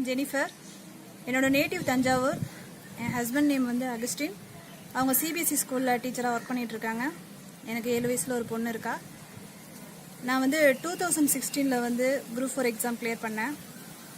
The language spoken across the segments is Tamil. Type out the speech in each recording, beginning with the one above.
Name Jennifer. என்னோட நேட்டிவ் தஞ்சாவூர். என் ஹஸ்பண்ட் நேம் வந்து அகஸ்டின். அவங்க சிபிஎஸ்சி ஸ்கூலில் டீச்சராக ஒர்க் பண்ணிகிட்ருக்காங்க. எனக்கு 7 வயசில் ஒரு பொண்ணு இருக்கா. நான் வந்து 2016 வந்து குரூப் 4 எக்ஸாம் கிளியர் பண்ணேன்.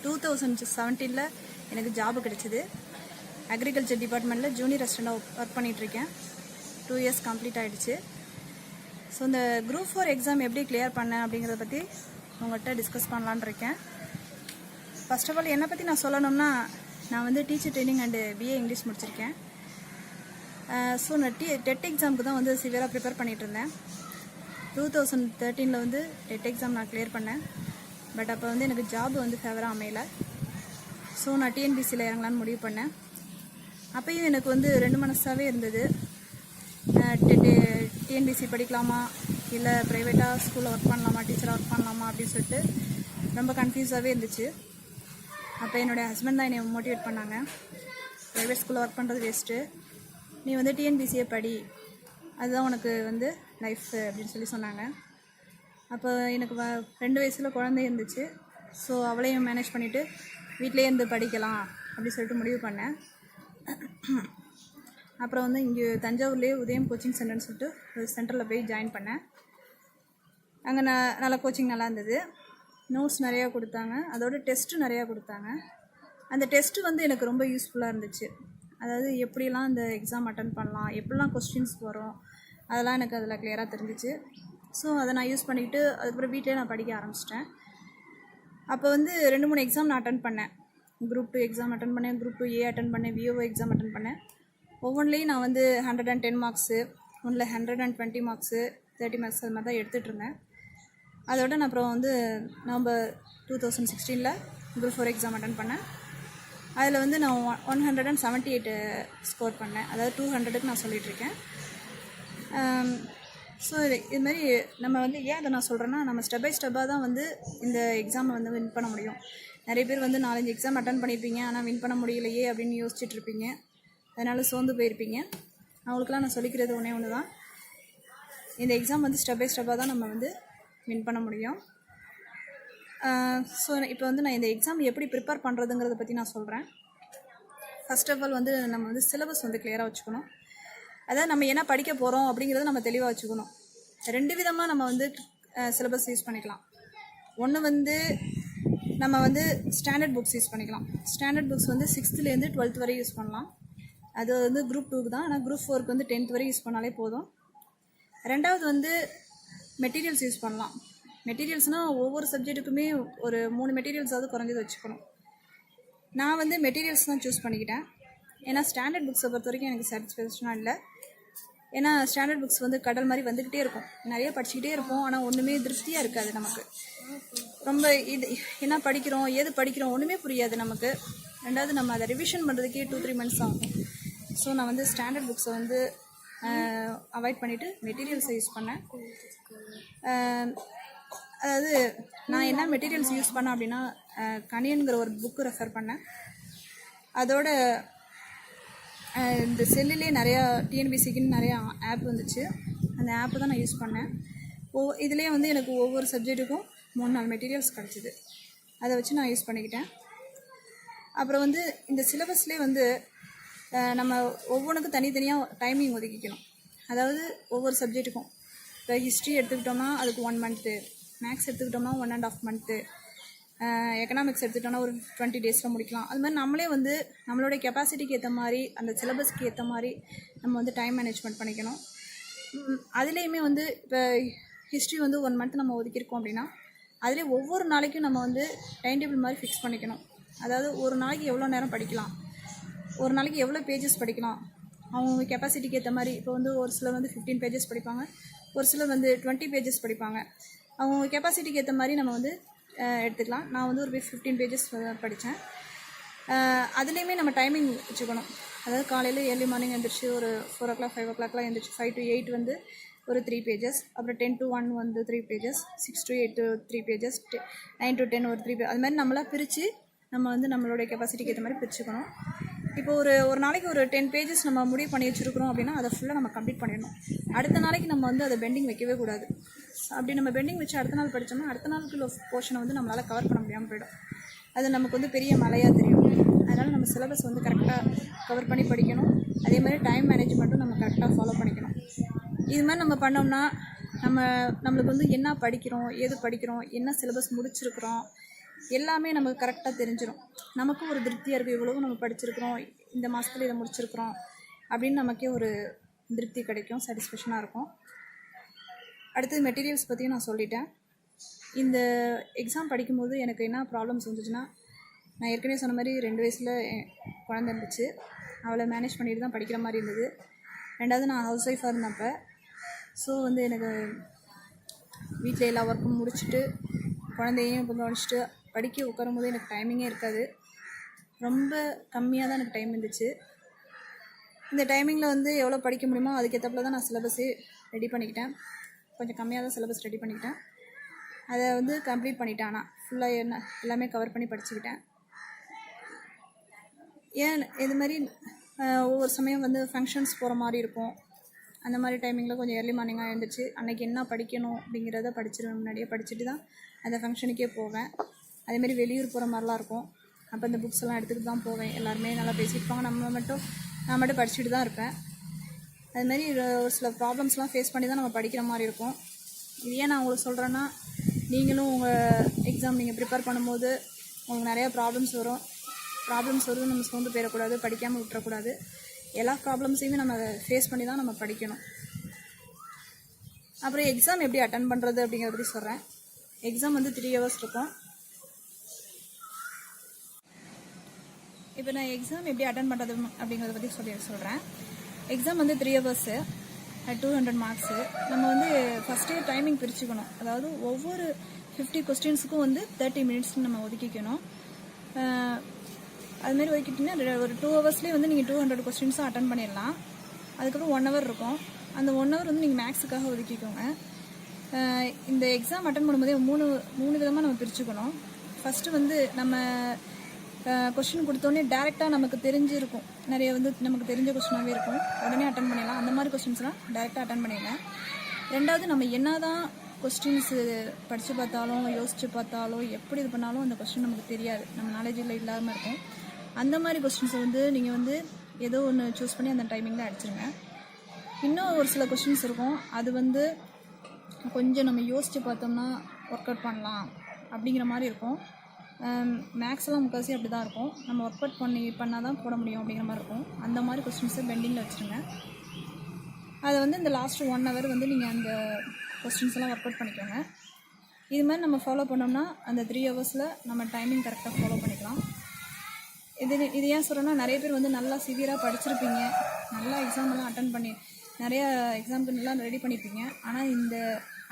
2017 எனக்கு ஜாபு கிடச்சிது. அக்ரிகல்ச்சர் டிபார்ட்மெண்ட்டில் ஜூனியர் அசிஸ்டண்டாக ஒர்க் பண்ணிகிட்ருக்கேன். 2 இயர்ஸ் கம்ப்ளீட் ஆகிடுச்சு. ஸோ இந்த குரூப் 4 எக்ஸாம் எப்படி கிளியர் பண்ணேன் அப்படிங்கிறத பற்றி உங்கள்கிட்ட டிஸ்கஸ் பண்ணலான்னு இருக்கேன். ஃபர்ஸ்ட் ஆஃப் ஆல் என்னை பற்றி நான் சொல்லணும்னா, நான் வந்து teacher training and BA English முடிச்சிருக்கேன். ஸோ நான் டெட் எக்ஸாமுக்கு தான் வந்து சிவியராக ப்ரிப்பேர் பண்ணிகிட்டு இருந்தேன். 2013 வந்து டெட் எக்ஸாம் நான் கிளியர் பண்ணேன். பட் அப்போ வந்து எனக்கு ஜாப் வந்து ஃபேவராக அமையலை. ஸோ நான் டிஎன்பிசியில் இறங்கலான்னு முடிவு பண்ணேன். அப்போயும் எனக்கு வந்து 2 மனசாகவே இருந்தது. டிஎன்பிசி படிக்கலாமா, இல்லை ப்ரைவேட்டாக ஸ்கூலில் ஒர்க் பண்ணலாமா, டீச்சராக ஒர்க் பண்ணலாமா அப்படின்னு சொல்லிட்டு ரொம்ப கன்ஃபியூஸாகவே இருந்துச்சு. அப்போ என்னுடைய ஹஸ்பண்ட் தான் என்னை மோட்டிவேட் பண்ணாங்க. ப்ரைவேட் ஸ்கூலில் ஒர்க் பண்ணுறது வேஸ்ட்டு, நீ வந்து டிஎன்பிசியை படி, அதுதான் உனக்கு வந்து லைஃப் அப்படின்னு சொல்லி சொன்னாங்க. அப்போ எனக்கு 2 வயசில் குழந்தை இருந்துச்சு. ஸோ அவளையும் மேனேஜ் பண்ணிவிட்டு வீட்டிலே இருந்து படிக்கலாம் அப்படின்னு சொல்லிட்டு முடிவு பண்ணேன். அப்புறம் வந்து இங்கே தஞ்சாவூர்லேயே உதயம் கோச்சிங் சென்டர்னு சொல்லிட்டு ஒரு சென்டரில் போய் ஜாயின் பண்ணேன். அங்கே நல்லா கோச்சிங் நல்லா இருந்தது. நோட்ஸ் நிறையா கொடுத்தாங்க, அதோட டெஸ்ட்டு நிறையா கொடுத்தாங்க. அந்த டெஸ்ட்டு வந்து எனக்கு ரொம்ப யூஸ்ஃபுல்லாக இருந்துச்சு. அதாவது எப்படிலாம் அந்த எக்ஸாம் அட்டன் பண்ணலாம், எப்படிலாம் கொஸ்டின்ஸ் வரும், அதெல்லாம் எனக்கு அதில் கிளியராக தெரிஞ்சிச்சு. ஸோ அதை நான் யூஸ் பண்ணிக்கிட்டு அதுக்கப்புறம் வீட்டிலே நான் படிக்க ஆரம்பிச்சிட்டேன். அப்போ வந்து 2-3 எக்ஸாம் நான் அட்டன் பண்ணேன். குரூப் 2 எக்ஸாம் அட்டன் பண்ணேன், குரூப் 2A அட்டன் பண்ணேன், விஓஓ எக்ஸாம் அட்டன் பண்ணேன். ஒவ்வொன்றிலையும் நான் வந்து 110 மார்க்ஸு, ஒன்றில் 120 மார்க்ஸு, 30 மார்க்ஸ் அது மாதிரி தான் எடுத்துகிட்டு இருந்தேன். அதோட நான் அப்புறம் வந்து நவம்பர் 2016 குரூப் 4 எக்ஸாம் அட்டன் பண்ணேன். அதில் வந்து நான் 178 ஸ்கோர் பண்ணேன். அதாவது 200க்கு நான் சொல்லிகிட்ருக்கேன். ஸோ இதுமாதிரி நம்ம வந்து ஏன் அதை நான் சொல்கிறேன்னா, நம்ம ஸ்டெப் பை ஸ்டெப்பாக தான் வந்து இந்த எக்ஸாமை வந்து வின் பண்ண முடியும். நிறைய பேர் வந்து 4-5 எக்ஸாம் அட்டன் பண்ணியிருப்பீங்க, ஆனால் வின் பண்ண முடியலையே அப்படின்னு யோசிச்சுட்ருப்பீங்க. அதனால் சோர்ந்து போயிருப்பீங்க. அவங்களுக்குலாம் நான் சொல்லிக்கிறது ஒன்று தான், இந்த எக்ஸாம் வந்து ஸ்டெப் பை ஸ்டெப்பாக தான் நம்ம வந்து வின் பண்ண முடியும். ஸோ இப்போ வந்து நான் இந்த எக்ஸாம் எப்படி ப்ரிப்பேர் பண்ணுறதுங்கிறத பற்றி நான் சொல்கிறேன். ஃபர்ஸ்ட் ஆஃப் ஆல் வந்து நம்ம வந்து சிலபஸ் வந்து கிளியராக வச்சுக்கணும். அதாவது நம்ம என்ன படிக்க போகிறோம் அப்படிங்கிறத நம்ம தெளிவாக வச்சுக்கணும். 2 விதமாக நம்ம வந்து சிலபஸ் யூஸ் பண்ணிக்கலாம். ஒன்று வந்து நம்ம வந்து ஸ்டாண்டர்ட் புக்ஸ் யூஸ் பண்ணிக்கலாம். ஸ்டாண்டர்ட் புக்ஸ் வந்து 6th-லேருந்து 12th வரை யூஸ் பண்ணலாம். அது வந்து குரூப் 2க்கு தான். ஆனால் குரூப் 4க்கு வந்து 10th வரை யூஸ் பண்ணாலே போதும். ரெண்டாவது வந்து மெட்டீரியல்ஸ் யூஸ் பண்ணலாம். மெட்டீரியல்ஸ்னால் ஒவ்வொரு சப்ஜெக்ட்டுக்குமே ஒரு 3 மெட்டீரியல்ஸாவது குறைஞ்சது வச்சுக்கணும். நான் வந்து மெட்டீரியல்ஸ் தான் சூஸ் பண்ணிக்கிட்டேன். ஏன்னா ஸ்டாண்டர்ட் புக்ஸை பொறுத்த வரைக்கும் எனக்கு சாட்டிஸ்ஃபேக்ஷனாக இல்லை. ஏன்னா ஸ்டாண்டர்ட் புக்ஸ் வந்து கடல் மாதிரி வந்துக்கிட்டே இருக்கும், நிறைய படிச்சுக்கிட்டே இருப்போம், ஆனால் ஒன்றுமே திருப்தியாக இருக்காது நமக்கு. ரொம்ப இது என்ன படிக்கிறோம், ஏது படிக்கிறோம் ஒன்றுமே புரியாது நமக்கு. ரெண்டாவது நம்ம அதை ரிவிஷன் பண்ணுறதுக்கே 2-3 மந்த்ஸ் ஆகும். ஸோ நான் வந்து ஸ்டாண்டர்ட் புக்ஸை வந்து அவாய்ட் பண்ணிவிட்டு மெட்டீரியல்ஸை யூஸ் பண்ணேன். அதாவது நான் என்ன மெட்டீரியல்ஸ் யூஸ் பண்ணேன் அப்படின்னா, கணியன்கிற ஒரு புக்கு ரெஃபர் பண்ணேன். அதோட இந்த செல்லுலேயே நிறையா டிஎன்பிசிக்குன்னு நிறையா ஆப் வந்துச்சு. அந்த ஆப்பு தான் நான் யூஸ் பண்ணேன். இதுலேயே வந்து எனக்கு ஒவ்வொரு சப்ஜெக்ட்டுக்கும் 3-4 மெட்டீரியல்ஸ் கிடச்சிது. அதை வச்சு நான் யூஸ் பண்ணிக்கிட்டேன். அப்புறம் வந்து இந்த சிலபஸ்லேயே வந்து நம்ம ஒவ்வொன்றுக்கும் தனித்தனியாக டைமிங் ஒதுக்கிக்கணும். அதாவது ஒவ்வொரு சப்ஜெக்ட்டுக்கும் இப்போ ஹிஸ்ட்ரி எடுத்துக்கிட்டோம்னா அதுக்கு 1 மந்த்து, மேக்ஸ் எடுத்துக்கிட்டோம்னா 1.5 மந்த்து, எக்கனாமிக்ஸ் எடுத்துக்கிட்டோம்னா ஒரு 20 டேஸில் முடிக்கலாம். அது மாதிரி நம்மளே வந்து நம்மளுடைய கெப்பாசிட்டிக்கு ஏற்ற மாதிரி அந்த சிலபஸ்க்கு ஏற்ற மாதிரி நம்ம வந்து டைம் மேனேஜ்மெண்ட் பண்ணிக்கணும். அதுலேயுமே வந்து இப்போ ஹிஸ்ட்ரி வந்து 1 மந்த் நம்ம ஒதுக்கியிருக்கோம் அப்படின்னா அதிலே ஒவ்வொரு நாளைக்கும் நம்ம வந்து டைம் டேபிள் மாதிரி ஃபிக்ஸ் பண்ணிக்கணும். அதாவது ஒரு நாளைக்கு எவ்வளோ நேரம் படிக்கலாம், ஒரு நாளைக்கு எவ்வளோ பேஜஸ் படிக்கலாம், அவங்க கெப்பாசிட்டிக்கு ஏற்ற மாதிரி. இப்போ வந்து ஒரு சிலர் வந்து 15 பேஜஸ் படிப்பாங்க, ஒரு சிலர் வந்து 20 பேஜஸ் படிப்பாங்க. அவங்க கெப்பாசிட்டிக்கு ஏற்ற மாதிரி நம்ம வந்து எடுத்துக்கலாம். நான் வந்து ஒரு 15 பேஜஸ் படித்தேன். அதுலேயுமே நம்ம டைமிங் வச்சுக்கணும். அதாவது காலையில் ஏர்லி மார்னிங் எழுந்திரிச்சு ஒரு 4 o'clock 5 o'clockலாம் எழுந்திரிச்சு 5 to 8 வந்து ஒரு 3 பேஜஸ், அப்புறம் 10 to 1 வந்து 3 பேஜஸ், 6 to 8 3 பேஜஸ், 9 to 10 ஒரு 3 பேஜ், அது மாதிரி நம்மளாம் பிரித்து நம்ம வந்து நம்மளுடைய கெப்பாசிட்டிக்கு ஏற்ற மாதிரி பிரிச்சுக்கணும். இப்போ ஒரு நாளைக்கு ஒரு 10 பேஜஸ் நம்ம முடிவு பண்ணி வச்சுருக்கிறோம் அப்படின்னா அதை ஃபுல்லாக நம்ம கம்ப்ளீட் பண்ணிடணும். அடுத்த நாளைக்கு நம்ம வந்து அதை பெண்டிங் வைக்கவே கூடாது. அப்படி நம்ம பெண்டிங் வச்சு அடுத்த நாள் படித்தோம்னா அடுத்த நாளுக்குள்ள போர்ஷனை வந்து நம்மளால் கவர் பண்ண முடியாமல் போயிடும். அது நமக்கு வந்து பெரிய மலையாக தெரியும். அதனால் நம்ம சிலபஸ் வந்து கரெக்டாக கவர் பண்ணி படிக்கணும். அதே மாதிரி டைம் மேனேஜ்மெண்ட்டும் நம்ம கரெக்டாக ஃபாலோ பண்ணிக்கணும். இது மாதிரி நம்ம பண்ணோம்னா நம்மளுக்கு வந்து என்ன படிக்கிறோம், ஏது படிக்கிறோம், என்ன சிலபஸ் முடிச்சிருக்கிறோம் எல்லாமே நமக்கு கரெக்டாக தெரிஞ்சிடும். நமக்கும் ஒரு திருப்தியாக இருக்குது, இவ்வளவும் நம்ம படிச்சிருக்கிறோம், இந்த மாதத்தில் இதை முடிச்சிருக்கிறோம் அப்படின்னு நமக்கே ஒரு திருப்தி கிடைக்கும், சாட்டிஸ்ஃபேக்ஷனாக இருக்கும். அடுத்தது மெட்டீரியல்ஸ் பற்றியும் நான் சொல்லிட்டேன். இந்த எக்ஸாம் படிக்கும்போது எனக்கு என்ன ப்ராப்ளம்ஸ் வந்துச்சுன்னா, நான் ஏற்கனவே சொன்ன மாதிரி 2 வயசில் குழந்தை இருந்துச்சு. அவளை மேனேஜ் பண்ணிட்டு தான் படிக்கிற மாதிரி இருந்தது. 2வது நான் ஹவுஸ் ஒய்ஃபாக இருந்தப்போ. ஸோ வந்து எனக்கு வீட்டில் எல்லா ஒர்க்கும் முடிச்சுட்டு குழந்தையும் இப்போ கவனிச்சுட்டு படிக்க உட்காரும் போது எனக்கு டைமிங்கே இருக்காது. ரொம்ப கம்மியாக தான் எனக்கு டைம் இருந்துச்சு. இந்த டைமிங்கில் வந்து எவ்வளோ படிக்க முடியுமோ அதுக்கேற்றப்பல தான் நான் சிலபஸே ரெடி பண்ணிக்கிட்டேன். கொஞ்சம் கம்மியாக தான் சிலபஸ் ரெடி பண்ணிக்கிட்டேன். அதை வந்து கம்ப்ளீட் பண்ணிட்டேன். ஆனால் ஃபுல்லாக எல்லாமே கவர் பண்ணி படிச்சுக்கிட்டேன். ஏன் இது மாதிரி ஒவ்வொரு சமயம் வந்து ஃபங்க்ஷன்ஸ் போகிற மாதிரி இருக்கும். அந்த மாதிரி டைமிங்கில் கொஞ்சம் ஏர்லி மார்னிங்காக எழுந்திரிச்சு அன்றைக்கி என்ன படிக்கணும் அப்படிங்கிறத படிச்சிருவேன். முன்னாடியே படிச்சுட்டு தான் அந்த ஃபங்க்ஷனுக்கே போவேன். அதேமாதிரி வெளியூர் போகிற மாதிரிலாம் இருக்கும். அப்போ இந்த புக்ஸ் எல்லாம் எடுத்துகிட்டு தான் போவேன். எல்லாருமே நல்லா பேசியிருப்பாங்க, நான் மட்டும் படிச்சுட்டு தான் இருப்பேன். அதுமாதிரி ஒரு சில ப்ராப்ளம்ஸ்லாம் ஃபேஸ் பண்ணி தான் நம்ம படிக்கிற மாதிரி இருக்கும். இது ஏன் நான் உங்களுக்கு சொல்கிறேன்னா, நீங்களும் உங்கள் எக்ஸாம் நீங்கள் ப்ரிப்பேர் பண்ணும்போது உங்களுக்கு நிறையா ப்ராப்ளம்ஸ் வரும் நம்ம சோர்ந்து போயிடக்கூடாது, படிக்காமல் விட்டுறக்கூடாது. எல்லா ப்ராப்ளம்ஸையுமே நம்ம ஃபேஸ் பண்ணி தான் நம்ம படிக்கணும். அப்புறம் எக்ஸாம் எப்படி அட்டன் பண்ணுறது அப்படிங்கிறத பற்றி சொல்கிறேன். எக்ஸாம் வந்து 3 hours இருக்கும். இப்போ நான் எக்ஸாம் எப்படி அட்டன் பண்ணுறது அப்படிங்கிறத பற்றி சொல்கிறேன். எக்ஸாம் வந்து 3 hours, 200 மார்க்ஸு. நம்ம வந்து ஃபஸ்ட்டே டைமிங் பிரிச்சுக்கணும். அதாவது ஒவ்வொரு 50 கொஸ்டின்ஸுக்கும் வந்து 30 minutes நம்ம ஒதுக்கிக்கணும். அதுமாரி ஒதுக்கிட்டிங்கன்னா ஒரு 2 hours வந்து நீங்கள் 200 கொஸ்டின்ஸும் அட்டன் பண்ணிடலாம். அதுக்கப்புறம் 1 hour இருக்கும். அந்த 1 hour வந்து நீங்கள் மேக்ஸுக்காக ஒதுக்கிக்கோங்க. இந்த எக்ஸாம் அட்டன் பண்ணும்போதே மூணு விதமாக நம்ம பிரிச்சுக்கணும். ஃபஸ்ட்டு வந்து நம்ம கொஸ்டின் கொடுத்தோடனே டேரெக்டாக நமக்கு தெரிஞ்சிருக்கும், நிறைய வந்து நமக்கு தெரிஞ்ச கொஸ்டினாகவே இருக்கும், உடனே அட்டன் பண்ணிடலாம். அந்த மாதிரி கொஸ்டின்ஸ்லாம் டேரெக்டாக அட்டன் பண்ணிடலாம். 2வது நம்ம என்ன தான் கொஸ்டின்ஸு படித்து பார்த்தாலும் யோசித்து பார்த்தாலும் எப்படி இது பண்ணாலும் அந்த கொஸ்டின் நமக்கு தெரியாது, நம்ம நாலேஜில் இல்லாமல் இருக்கும். அந்த மாதிரி கொஸ்டின்ஸை வந்து நீங்கள் வந்து ஏதோ ஒன்று சூஸ் பண்ணி அந்த டைமிங்கில் அடிச்சிருங்க. இன்னும் ஒரு சில கொஸ்டின்ஸ் இருக்கும், அது வந்து கொஞ்சம் நம்ம யோசித்து பார்த்தோம்னா ஒர்க் அவுட் பண்ணலாம் அப்படிங்கிற மாதிரி இருக்கும். மேக்ஸ்லாம் முக்கால்வாசி அப்படி தான் இருக்கும், நம்ம ஒர்க் அவுட் பண்ணால் தான் போட முடியும் அப்படிங்கிற மாதிரி இருக்கும். அந்த மாதிரி கொஸ்டின்ஸை பெண்டிங்கில் வச்சுருங்க. அதை வந்து இந்த லாஸ்ட் 1 hour வந்து நீங்கள் அந்த கொஸ்டின்ஸ் எல்லாம் ஒர்க் அவுட் பண்ணிக்கோங்க. இது மாதிரி நம்ம ஃபாலோ பண்ணோம்னா அந்த 3 hours நம்ம டைமிங் கரெக்டாக ஃபாலோ பண்ணிக்கலாம். இது ஏன் சொல்கிறேன்னா, நிறைய பேர் வந்து நல்லா சிவியராக படிச்சிருப்பீங்க, நல்லா எக்ஸாம் எல்லாம் அட்டன் பண்ணி நிறையா எக்ஸாமுக்கு நல்லா ரெடி பண்ணியிருப்பீங்க. ஆனால் இந்த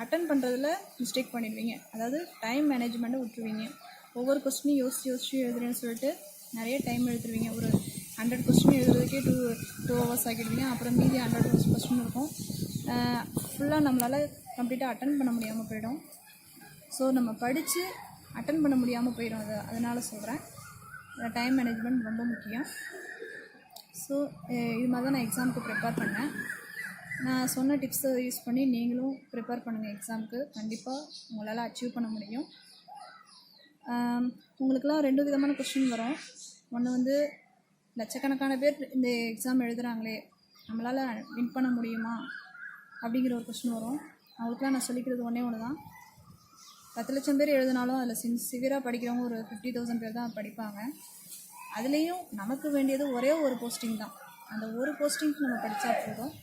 அட்டன் பண்ணுறதுல மிஸ்டேக் பண்ணிடுவீங்க. அதாவது டைம் மேனேஜ்மெண்ட்டை விட்டுருவீங்க. ஒவ்வொரு கொஸ்டினையும் யோசிச்சு எழுதுறேன்னு சொல்லிட்டு நிறைய டைம் எழுதுருவீங்க. ஒரு 100 கொஸ்டின் எழுதுறதுக்கே 2 hours ஆகிடுவீங்க. அப்புறம் மீதி 100 கொஸ்டின் இருக்கும், ஃபுல்லாக நம்மளால் கம்ப்ளீட்டாக அட்டன் பண்ண முடியாமல் போயிடும். ஸோ நம்ம படித்து அட்டன் பண்ண முடியாமல் போயிடும். அதனால் சொல்கிறேன், டைம் மேனேஜ்மெண்ட் ரொம்ப முக்கியம். ஸோ இது மாதிரி தான் நான் எக்ஸாமுக்கு ப்ரிப்பேர் பண்ணேன். நான் சொன்ன டிப்ஸை யூஸ் பண்ணி நீங்களும் ப்ரிப்பேர் பண்ணுங்கள். எக்ஸாமுக்கு கண்டிப்பாக உங்களால் அச்சீவ் பண்ண முடியும். உங்களுக்கெல்லாம் 2 விதமான கொஸ்டின் வரும். ஒன்று வந்து லட்சக்கணக்கான பேர் இந்த எக்ஸாம் எழுதுகிறாங்களே, நம்மளால் வின் பண்ண முடியுமா அப்படிங்கிற ஒரு கொஸ்டின் வரும். அவங்களுக்குலாம் நான் சொல்லிக்கிறது ஒன்று தான், 10 லட்சம் பேர் எழுதினாலும் அதில் சிவியராக படிக்கிறவங்க ஒரு 50,000 பேர் தான் படிப்பாங்க. அதுலேயும் நமக்கு வேண்டியது ஒரே ஒரு போஸ்டிங் தான். அந்த ஒரு போஸ்டிங்க்கு நம்ம படித்தா போதும்.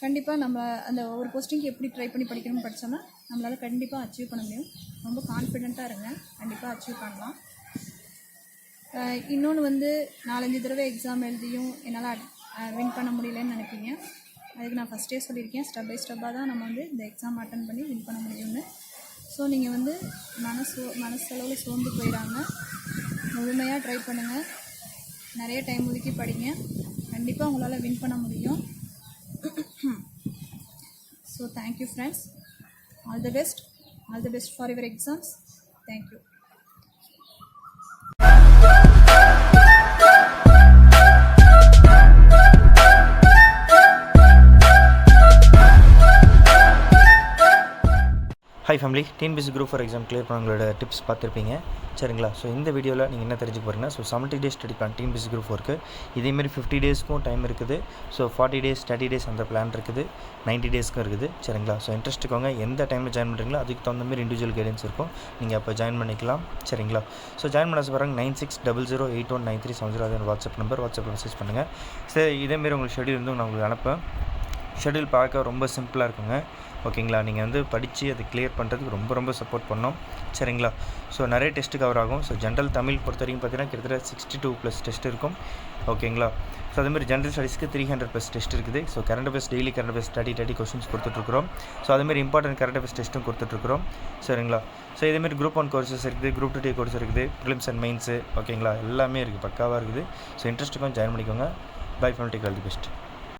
கண்டிப்பாக நம்ம அந்த ஒரு போஸ்டிங்க்கு எப்படி ட்ரை பண்ணி படிக்கணும்னு படித்தோம்னா நம்மளால் கண்டிப்பாக அச்சீவ் பண்ண முடியும். ரொம்ப கான்ஃபிடெண்ட்டாக இருங்க, கண்டிப்பாக அச்சீவ் பண்ணலாம். இன்னொன்று வந்து 4-5 தடவை எக்ஸாம் எழுதியும் என்னால் வின் பண்ண முடியலன்னு நினைப்பீங்க. அதுக்கு நான் ஃபஸ்ட்டே சொல்லியிருக்கேன், ஸ்டெப் பை ஸ்டெப்பாக தான் நம்ம வந்து இந்த எக்ஸாம் அட்டன் பண்ணி வின் பண்ண முடியும்னு. ஸோ நீங்கள் வந்து மனசளவில் சோர்ந்து போயிடாங்க, முழுமையாக ட்ரை பண்ணுங்கள், நிறைய டைம் ஒதுக்கி படிங்க, கண்டிப்பாக உங்களால் வின் பண்ண முடியும். So thank you friends, all the best for your exams. Thank you. Hi family, TNPSC group four exam clear பண்ணவங்களோட டிப்ஸ் பார்த்துருப்பீங்க சரிங்களா. ஸோ இந்த வீடியோவில் நீங்கள் என்ன தெரிஞ்சுக்க போகிறீங்கன்னா, so 70 days study plan TNPSC group இருக்குது. இதேமாரி 50 டேஸ்க்கும் டைம் இருக்குது. ஸோ 40 டேஸ் 30 டேஸ் அந்த பிளான் இருக்குது, 90 டேஸ்க்கும் இருக்குது சரிங்களா. ஸோ இன்ட்ரெஸ்ட் இருக்கவங்க எந்த டைமில் ஜாயின் பண்ணுறீங்களோ அதுக்கு தகுந்த மாதிரி இண்டிவிஜுவல் கைடன்ஸ் இருக்கும், நீங்கள் அப்போ ஜாயின் பண்ணிக்கலாம் சரிங்களா. ஸோ ஜாயின் பண்ண பாருங்கள் 9600819370 அது வாட்ஸ்அப் நம்பர், வாட்ஸ்அப்பில் மெசேஜ் பண்ணுங்கள். சரி, இதேமாரி உங்களுக்கு ஷெடியூல் வந்து நான் உங்களுக்கு அனுப்பேன். ஷெடியூல் பார்க்க ரொம்ப சிம்பிளாக இருக்குங்க ஓகேங்களா. நீங்கள் வந்து படித்து அதை கிளியர் பண்ணுறதுக்கு ரொம்ப சப்போர்ட் பண்ணோம் சரிங்களா. ஸோ நிறைய டெஸ்ட்டு கவர் ஆகும். ஸோ ஜென்ரல் தமிழ் பொறுத்த வரைக்கும் பார்த்தீங்கன்னா கிட்டத்தட்ட 62+ டெஸ்ட் இருக்கும் ஓகேங்களா. ஸோ அதேமாதிரி ஜென்ரல் ஸ்டடீஸ்க்கு 300+ டெஸ்ட் இருக்குது. So current affairs daily current affairs 30 questions கொடுத்துட்ருக்குறோம். ஸோ அதேமாதிரி இம்பார்ட்டன்ட் கரண்ட் அஃபேர்ஸ் டெஸ்ட்டும் கொடுத்துட்ருக்குறோம் சரிங்களா. ஸோ இதேமாதிரி குரூப் 1 கோர்சஸ் இருக்குது, குரூப் 2 கோர்ஸ் இருக்குது, ப்ரிலிம்ஸ் அண்ட் மெயின்ஸு ஓகேங்களா, எல்லாமே இருக்குது, பக்காவாக இருக்குது. ஸோ இன்ட்ரெஸ்ட்டுக்கும் ஜாயின் பண்ணிக்கோங்க. Bye from take all the best.